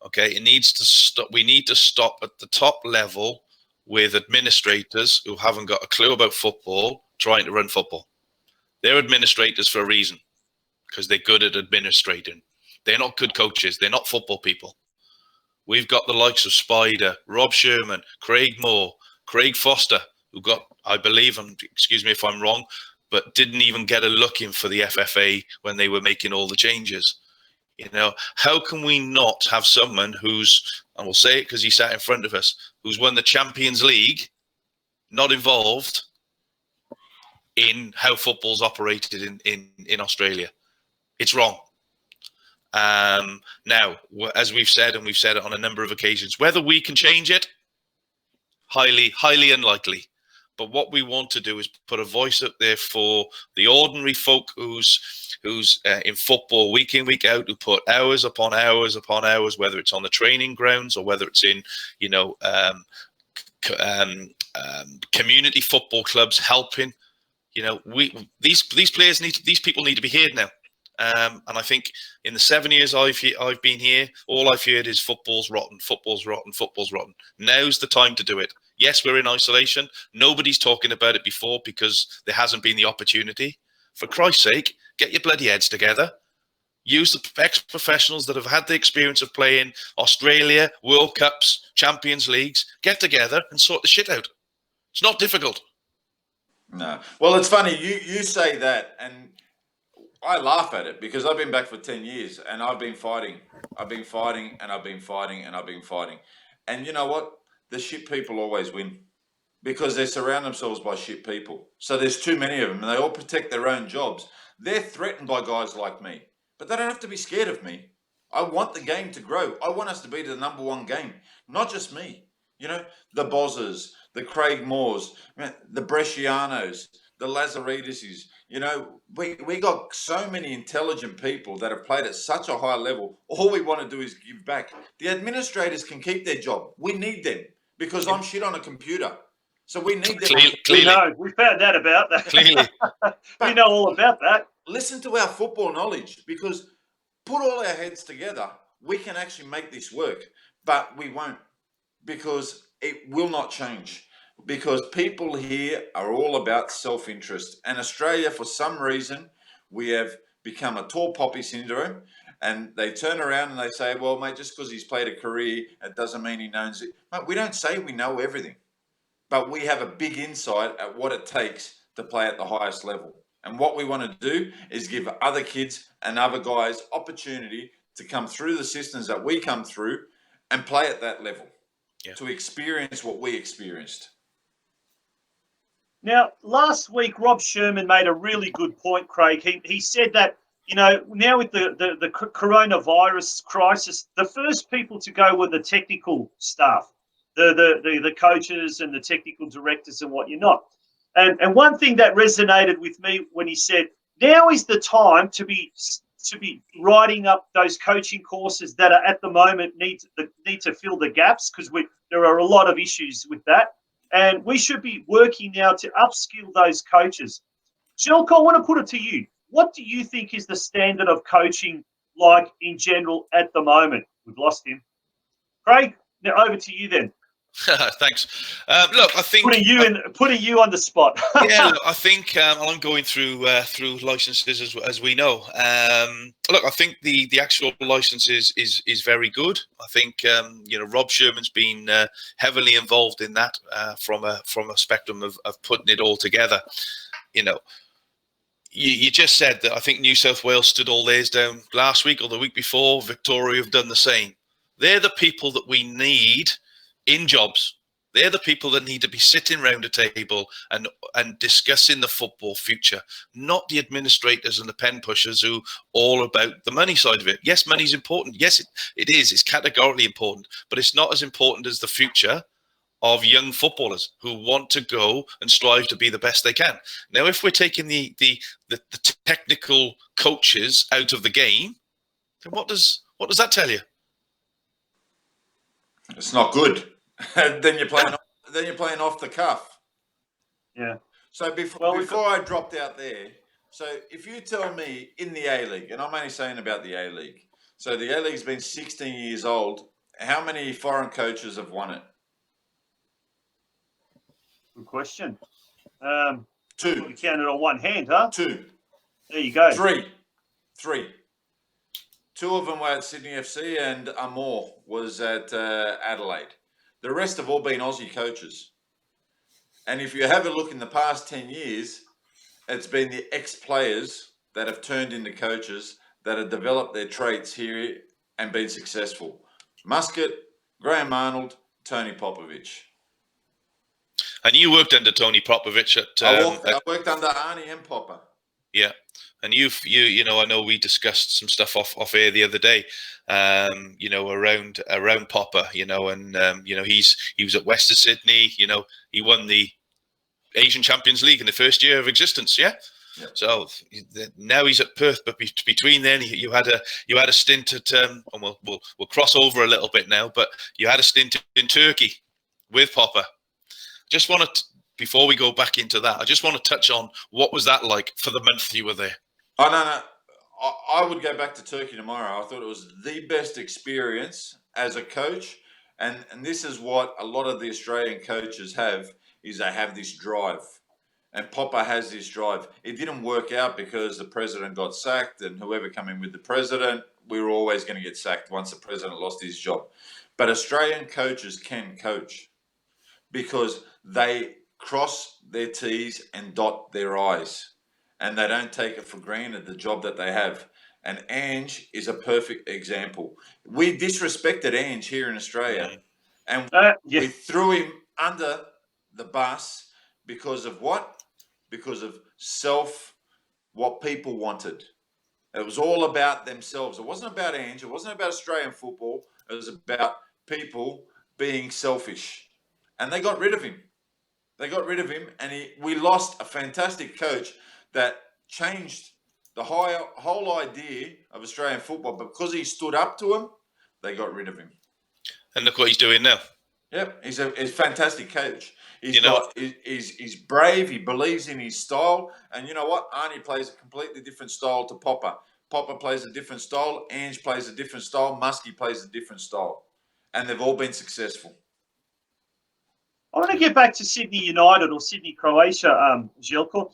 Okay, it needs to stop. We need to stop at the top level with administrators who haven't got a clue about football trying to run football. They're administrators for a reason, because they're good at administrating. They're not good coaches. They're not football people. We've got the likes of Spider, Rob Sherman, Craig Moore, Craig Foster, who got, I believe, excuse me if I'm wrong, but didn't even get a look in for the FFA when they were making all the changes. You know, how can we not have someone who's, and we'll say it because he sat in front of us, who's won the Champions League, not involved in how football's operated in Australia? It's wrong. Now, as we've said, and we've said it on a number of occasions, whether we can change it, highly unlikely. But what we want to do is put a voice up there for the ordinary folk who's in football week in, week out, who put hours upon hours upon hours, whether it's on the training grounds or whether it's in, you know, community football clubs helping. You know, these players these people need to be heard now. And I think in the 7 years I've been here, all I've heard is football's rotten, football's rotten, football's rotten. Now's the time to do it. Yes, we're in isolation. Nobody's talking about it before because there hasn't been the opportunity. For Christ's sake, get your bloody heads together. Use the ex-professionals that have had the experience of playing Australia, World Cups, Champions Leagues. Get together and sort the shit out. It's not difficult. No. Well, it's funny. You say that, and I laugh at it because I've been back for 10 years and I've been fighting. I've been fighting and I've been fighting and I've been fighting. And you know what? The shit people always win because they surround themselves by shit people. So there's too many of them and they all protect their own jobs. They're threatened by guys like me, but they don't have to be scared of me. I want the game to grow. I want us to be the #1 game, not just me. You know, the Bozzers, the Craig Moores, the Brescianos, the Lazarides. You know, we got so many intelligent people that have played at such a high level. All we want to do is give back. The administrators can keep their job. We need them because I'm shit on a computer. So we need them. We Clearly, know. We found out about that. clearly. We know all about that. Listen to our football knowledge, because put all our heads together, we can actually make this work. But we won't, because it will not change. Because people here are all about self-interest. And Australia, for some reason, we have become a tall poppy syndrome. And they turn around and they say, well, mate, just because he's played a career, it doesn't mean he knows it. Mate, we don't say we know everything. But we have a big insight at what it takes to play at the highest level. And what we want to do is give other kids and other guys opportunity to come through the systems that we come through and play at that level, to experience what we experienced. Now, last week, Rob Sherman made a really good point, Craig. He said that, you know, now with the coronavirus crisis, the first people to go were the technical staff, the coaches and the technical directors and whatnot. And one thing that resonated with me when he said, now is the time to be writing up those coaching courses that are at the moment need to fill the gaps, because there are a lot of issues with that. And we should be working now to upskill those coaches. Zeljko, I want to put it to you. What do you think is the standard of coaching like in general at the moment? We've lost him. Craig, now over to you then. Thanks. Look, I think putting you on the spot. Yeah, look, I think I'm going through licenses as we know. Look, I think the actual license is very good. I think you know, Rob Sherman's been heavily involved in that from a spectrum of putting it all together. You know, you just said that I think New South Wales stood all theirs down last week or the week before. Victoria have done the same. They're the people that we need in jobs. They're the people that need to be sitting around a table and discussing the football future, not the administrators and the pen pushers who all about the money side of it. Yes, money's important. Yes, it is. It's categorically important, but it's not as important as the future of young footballers who want to go and strive to be the best they can. Now, if we're taking the technical coaches out of the game, then what does that tell you? It's not good. Then you're playing off the cuff. Yeah. So before I dropped out there, so if you tell me in the A-League, and I'm only saying about the A-League, so the A-League's been 16 years old, how many foreign coaches have won it? Good question. 2. You count it on one hand, huh? 2. There you go. 3. 2 of them were at Sydney FC, and Amor was at Adelaide. The rest have all been Aussie coaches. And if you have a look in the past 10 years, it's been the ex-players that have turned into coaches that have developed their traits here and been successful. Muscat, Graham Arnold, Tony Popovich. And you worked under Tony Popovich at... I worked under Arnie and Popper. Yeah. And you know, I know we discussed some stuff off air the other day, you know, around Popper, you know, and you know, he was at Western Sydney, you know, he won the Asian Champions League in the first year of existence, yeah. So now he's at Perth, but between then you had a stint at and we'll cross over a little bit now, but you had a stint in Turkey with Popper. Just want to, before we go back into that, I just want to touch on what was that like for the month you were there. Oh, no. I would go back to Turkey tomorrow. I thought it was the best experience as a coach. And this is what a lot of the Australian coaches have, is they have this drive. And Popper has this drive. It didn't work out because the president got sacked, and whoever came in with the president, we were always going to get sacked once the president lost his job. But Australian coaches can coach because they cross their T's and dot their I's. And they don't take it for granted, the job that they have. And Ange is a perfect example. We disrespected Ange here in Australia. And we threw him under the bus because of what? Because of what people wanted. It was all about themselves. It wasn't about Ange. It wasn't about Australian football. It was about people being selfish. And they got rid of him. And we lost a fantastic coach that changed the whole idea of Australian football. But because he stood up to him, they got rid of him. And look what he's doing now. Yep, he's a fantastic coach. He's brave. He believes in his style. And you know what? Arnie plays a completely different style to Popper. Popper plays a different style. Ange plays a different style. Muskie plays a different style. And they've all been successful. I want to get back to Sydney United or Sydney Croatia, Zeljko.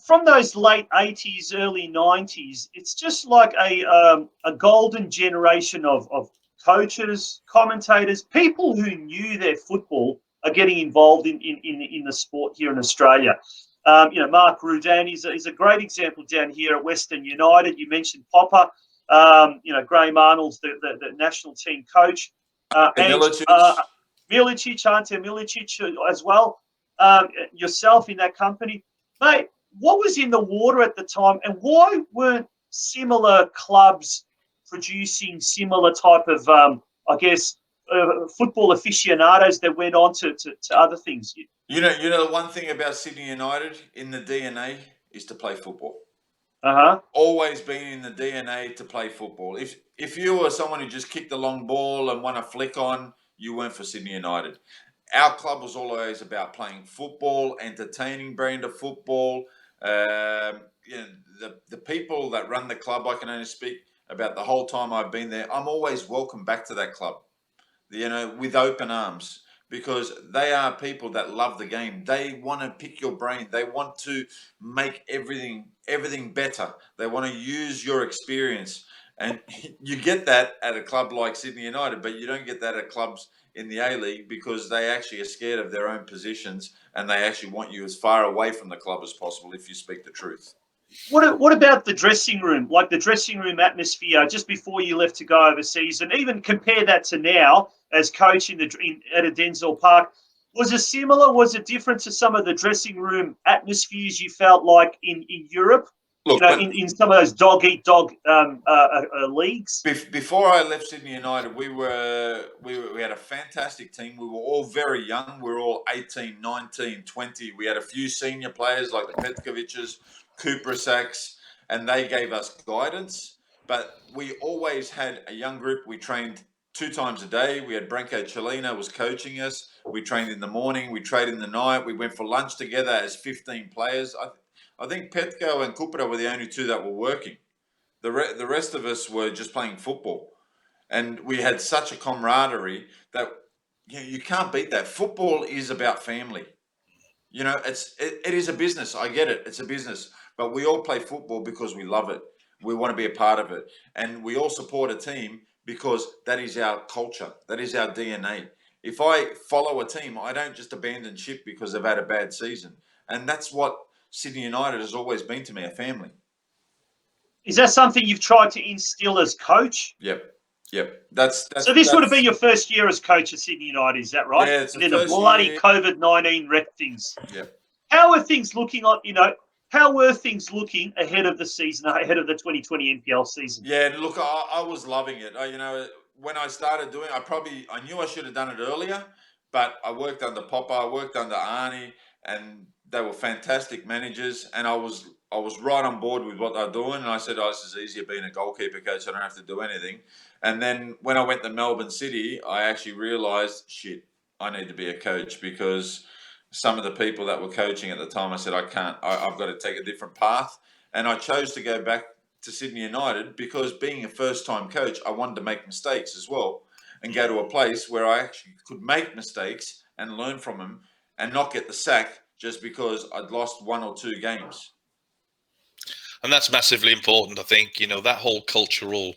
From those late 80s, early 90s, it's just like a golden generation of coaches, commentators, people who knew their football are getting involved in the sport here in Australia. Mark Rudan is a great example down here at Western United. You mentioned Popper. Graham Arnold's the national team coach. Milicic, Ante Milicic as well. Yourself in that company. Mate, what was in the water at the time, and why weren't similar clubs producing similar type of, football aficionados that went on to other things? You know, the one thing about Sydney United in the DNA is to play football. Always been in the DNA to play football. If you were someone who just kicked a long ball and won a flick on, you weren't for Sydney United. Our club was always about playing football, entertaining brand of football. The people that run the club, I can only speak about the whole time I've been there. I'm always welcome back to that club, with open arms, because they are people that love the game. They want to pick your brain. They want to make everything better. They want to use your experience. And you get that at a club like Sydney United, but you don't get that at clubs in the A-League, because they actually are scared of their own positions, and they actually want you as far away from the club as possible if you speak the truth. What about the dressing room, like the dressing room atmosphere just before you left to go overseas, and even compare that to now as coach at a Denzel Park? Was it similar? Was it different to some of the dressing room atmospheres you felt like in Europe? Look, in some of those dog-eat-dog leagues. Before I left Sydney United, we had a fantastic team. We were all very young. We were all 18, 19, 20. We had a few senior players like the Petkoviches, Prusacs, and they gave us guidance. But we always had a young group. We trained 2 times a day. We had Branko Chelina was coaching us. We trained in the morning. We trained in the night. We went for lunch together as 15 players. I think Petko and Kupra were the only 2 that were working. The rest of us were just playing football. And we had such a camaraderie that you can't beat that. Football is about family. It is a business. I get it. It's a business. But we all play football because we love it. We want to be a part of it. And we all support a team because that is our culture. That is our DNA. If I follow a team, I don't just abandon ship because they've had a bad season. And that's what Sydney United has always been to me, a family. Is that something you've tried to instill as coach? Yep. So this would have been your first year as coach at Sydney United, is that right? Yeah, it's and then the bloody year. COVID-19 wrecked things. Yep. How were things looking ahead of the season, ahead of the 2020 NPL season? Yeah, look, I was loving it. When I started doing, I knew I should have done it earlier, but I worked under Popper, I worked under Arnie, and they were fantastic managers, and I was right on board with what they're doing. And I said, this is easier being a goalkeeper coach. I don't have to do anything. And then when I went to Melbourne City, I actually realised, shit, I need to be a coach, because some of the people that were coaching at the time, I said, I can't. I've got to take a different path. And I chose to go back to Sydney United because being a first-time coach, I wanted to make mistakes as well and go to a place where I actually could make mistakes and learn from them and not get the sack just because I'd lost 1 or 2 games. And that's massively important, I think. That whole cultural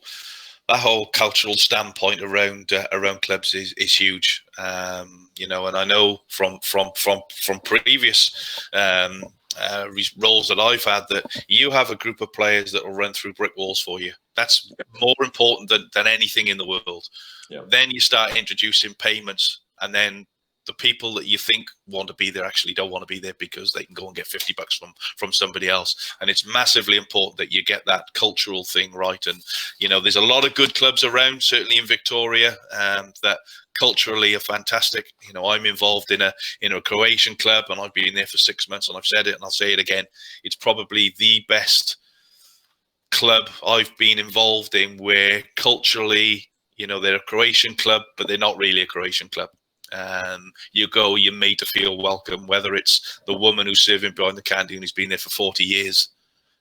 standpoint around clubs is huge. And I know from previous roles that I've had that you have a group of players that will run through brick walls for you. That's more important than anything in the world. Yep. Then you start introducing payments, and then the people that you think want to be there actually don't want to be there because they can go and get $50 from somebody else. And it's massively important that you get that cultural thing right. And, there's a lot of good clubs around, certainly in Victoria, that culturally are fantastic. I'm involved in a Croatian club, and I've been there for 6 months, and I've said it and I'll say it again. It's probably the best club I've been involved in where culturally, they're a Croatian club, but they're not really a Croatian club. You go, you're made to feel welcome, whether it's the woman who's serving behind the candy and who's been there for 40 years,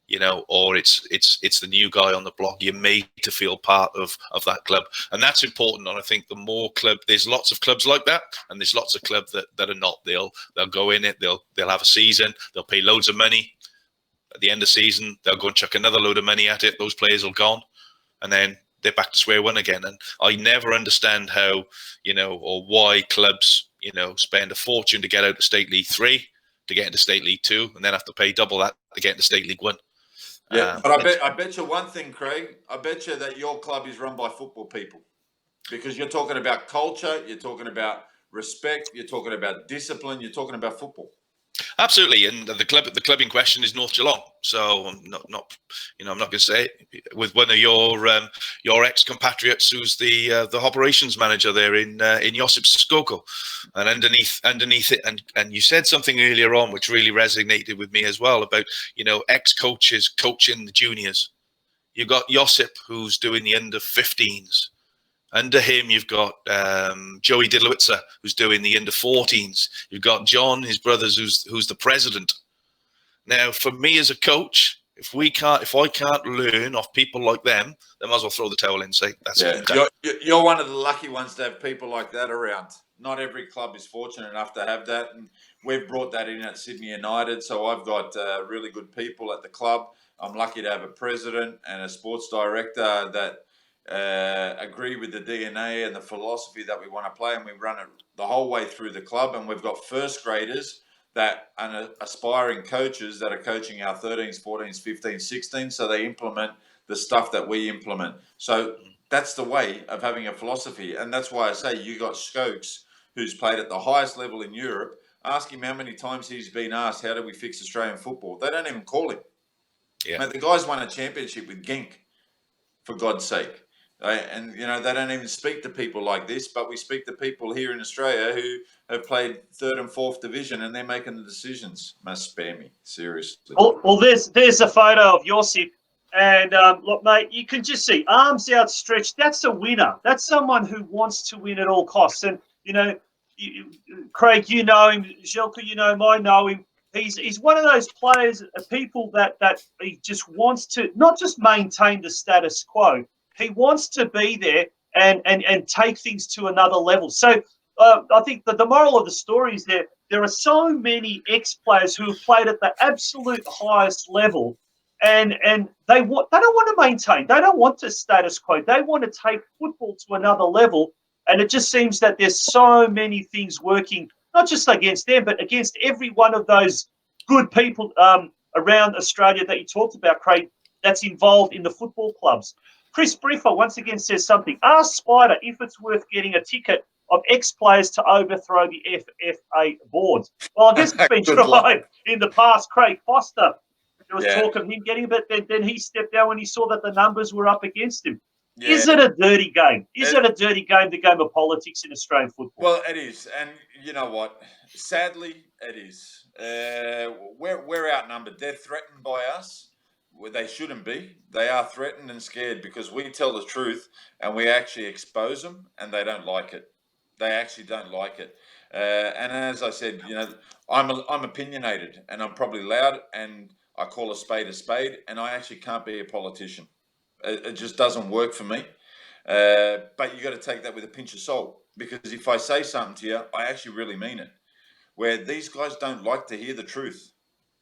you know, or it's the new guy on the block. You're made to feel part of that club, and that's important. And I think the more there's lots of clubs like that, and there's lots of clubs that are not. They'll go in it, they'll have a season, they'll pay loads of money. At the end of the season, they'll go and chuck another load of money at it. Those players will gone, and then they're back to square one again. And I never understand how, you know, or why clubs, you know, spend a fortune to get out of State League 3, to get into State League 2, and then have to pay double that to get into State League 1. Yeah, but I bet you one thing, Craig. I bet you that your club is run by football people, because you're talking about culture, you're talking about respect, you're talking about discipline, you're talking about football. Absolutely, and the club in question is North Geelong. So I'm not you know, I'm not going to say it, with one of your ex-compatriots who's the operations manager there in Josip Skoko, and underneath it, and you said something earlier on which really resonated with me as well about, you know, ex-coaches coaching the juniors. You've got Josip, who's doing the under-15s. Under him, you've got Joey Didlowitzer, who's doing the under-14s. You've got John, his brothers, who's the president. Now, for me as a coach, if I can't learn off people like them, then I might as well throw the towel in and say that's it. You're one of the lucky ones to have people like that around. Not every club is fortunate enough to have that, and we've brought that in at Sydney United. So I've got really good people at the club. I'm lucky to have a president and a sports director that agree with the DNA and the philosophy that we want to play, and we run it the whole way through the club. And we've got first graders that are aspiring coaches that are coaching our 13s, 14s, 15s, 16s, so they implement the stuff that we implement. So that's the way of having a philosophy, and that's why I say you got Stokes, who's played at the highest level in Europe. Ask him how many times he's been asked, how do we fix Australian football? They don't even call him. Yeah. Mate, the guy's won a championship with Genk, for God's sake. And, you know, they don't even speak to people like this, but we speak to people here in Australia who have played 3rd and 4th division, and they're making the decisions. Must spare me, seriously. Well, there's a photo of Josip, and look, mate, you can just see arms outstretched. That's a winner. That's someone who wants to win at all costs. And, you know, Craig, you know him. Zeljko, you know him. I know him. He's one of those players, people that he just wants to not just maintain the status quo. He wants to be there and take things to another level. So I think that the moral of the story is that there are so many ex-players who have played at the absolute highest level, and they don't want to maintain. They don't want the status quo. They want to take football to another level. And it just seems that there's so many things working, not just against them, but against every one of those good people around Australia that you talked about, Craig, that's involved in the football clubs. Chris Briefer once again says something. Ask Spider if it's worth getting a ticket of ex-players to overthrow the FFA board. Well, I guess it's been tried in the past. Craig Foster, there was talk of him getting it, but then he stepped down when he saw that the numbers were up against him. Yeah. Is it a dirty game? Is it a dirty game, the game of politics in Australian football? Well, it is. And you know what? Sadly, it is. We're outnumbered. They're threatened by us. Well, they shouldn't be. They are threatened and scared because we tell the truth and we actually expose them, and they don't like it. They actually don't like it. And as I said, you know, I'm opinionated, and I'm probably loud, and I call a spade, and I actually can't be a politician. It just doesn't work for me. But you got to take that with a pinch of salt, because if I say something to you, I actually really mean it. Where these guys don't like to hear the truth,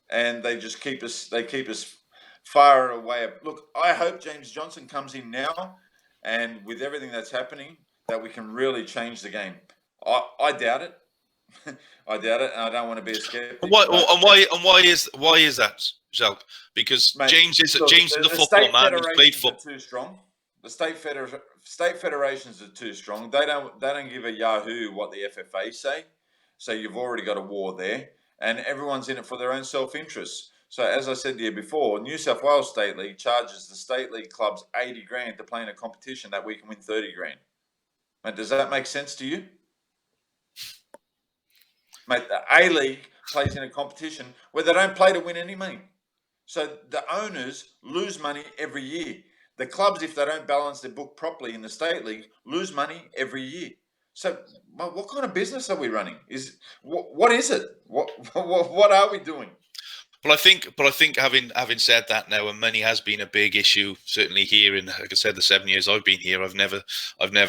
and they just keep us far away. Look, I hope James Johnson comes in now, and with everything that's happening, that we can really change the game. I doubt it. I doubt it, and I don't want to be a skeptic. Why is that, Zeljko? Because mate, James is the football man. He's played football. Too strong. The state federations are too strong. They don't give a yahoo what the FFA say. So you've already got a war there, and everyone's in it for their own self-interest. So as I said to you before, New South Wales State League charges the State League clubs 80 grand to play in a competition that we can win 30 grand. Mate, does that make sense to you? Mate, the A-League plays in a competition where they don't play to win any money. So the owners lose money every year. The clubs, if they don't balance their book properly in the State League, lose money every year. So, what kind of business are we running? What is it? What are we doing? But I think having said that now, and money has been a big issue, certainly here in, like I said, the 7 years I've been here, I've never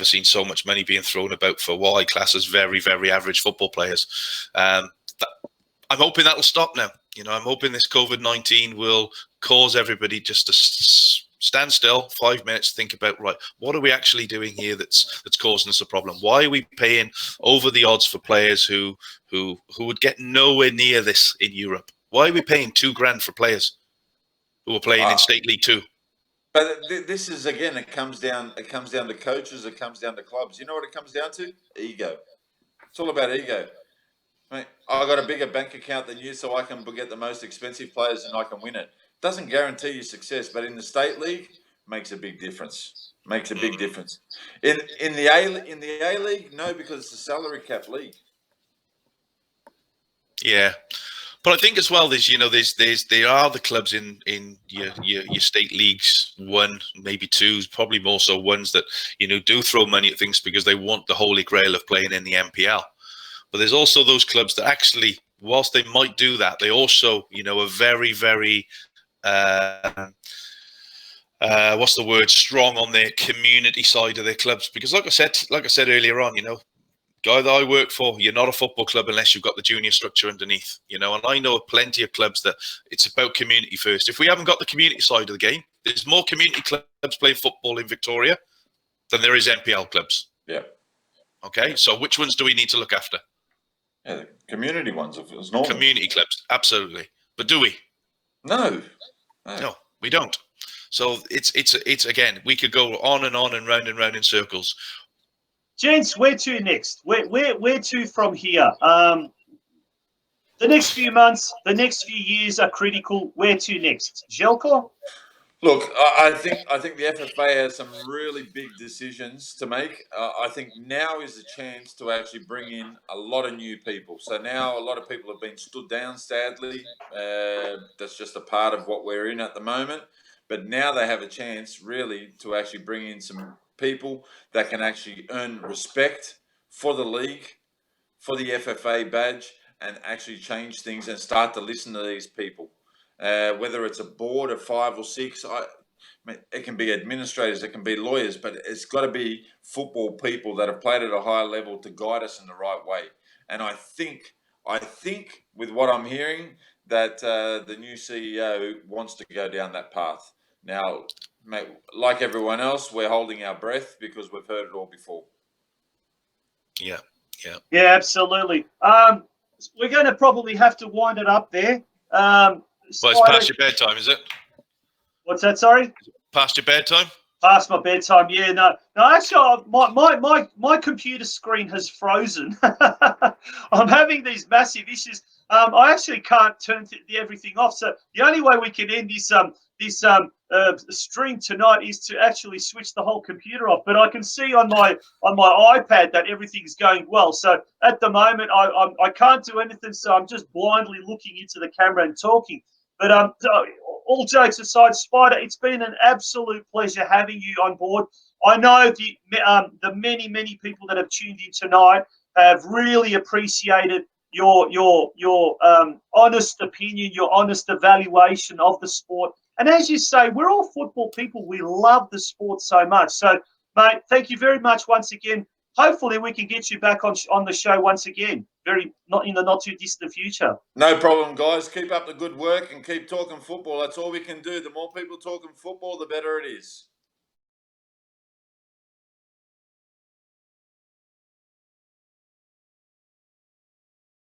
seen so much money being thrown about for what I class as very, very average football players. I'm hoping that'll stop now. You know, I'm hoping this COVID-19 will cause everybody just to stand still 5 minutes, think about, right, what are we actually doing here that's causing us a problem? Why are we paying over the odds for players who would get nowhere near this in Europe? Why are we paying $2,000 for players who are playing in State League 2? But this is, again, it comes down to coaches, it comes down to clubs. You know what it comes down to? Ego. It's all about ego. Mate, I got a bigger bank account than you, so I can get the most expensive players and I can win it. Doesn't guarantee you success, but in the State League, makes a big difference. Makes a big difference. In the A League, no, because it's a salary cap league. Yeah. But I think as well, there are the clubs in your state leagues, 1, maybe 2, probably more so ones that, do throw money at things because they want the holy grail of playing in the NPL. But there's also those clubs that actually, whilst they might do that, they also, are very, very, what's the word, strong on their community side of their clubs. Because like I said earlier on, guy that I work for, you're not a football club unless you've got the junior structure underneath, and I know plenty of clubs that it's about community first. If we haven't got the community side of the game, there's more community clubs playing football in Victoria than there is NPL clubs. Yeah. Okay, so which ones do we need to look after? Yeah, the community ones, if it's normal. Community clubs, absolutely. But do we? No, we don't. So it's again, we could go on and round in circles. Gents, where to next? Where to from here? The next few months, the next few years are critical. Where to next? Zeljko? Look, I think the FFA has some really big decisions to make. I think now is the chance to actually bring in a lot of new people. So now a lot of people have been stood down, sadly. That's just a part of what we're in at the moment. But now they have a chance really to actually bring in some people that can actually earn respect for the league, for the FFA badge, and actually change things and start to listen to these people. Whether it's a board of 5 or 6, it can be administrators, it can be lawyers, but it's got to be football people that have played at a high level to guide us in the right way. And I think with what I'm hearing, that the new CEO wants to go down that path. Now, mate, like everyone else, we're holding our breath because we've heard it all before. Yeah, absolutely. We're going to probably have to wind it up there. Well, it's past your bedtime, is it? What's that? Sorry. Past your bedtime. Past my bedtime. Yeah, no. Actually, my computer screen has frozen. I'm having these massive issues. I actually can't turn everything off. So the only way we can end this stream tonight is to actually switch the whole computer off. But I can see on my iPad that everything's going well. So at the moment, I can't do anything. So I'm just blindly looking into the camera and talking. But all jokes aside, Spider, it's been an absolute pleasure having you on board. I know the many people that have tuned in tonight have really appreciated your honest opinion, your honest evaluation of the sport. And as you say, we're all football people. We love the sport so much. So, mate, thank you very much once again. Hopefully, we can get you back on the show once again, not in the not too distant future. No problem, guys. Keep up the good work and keep talking football. That's all we can do. The more people talking football, the better it is.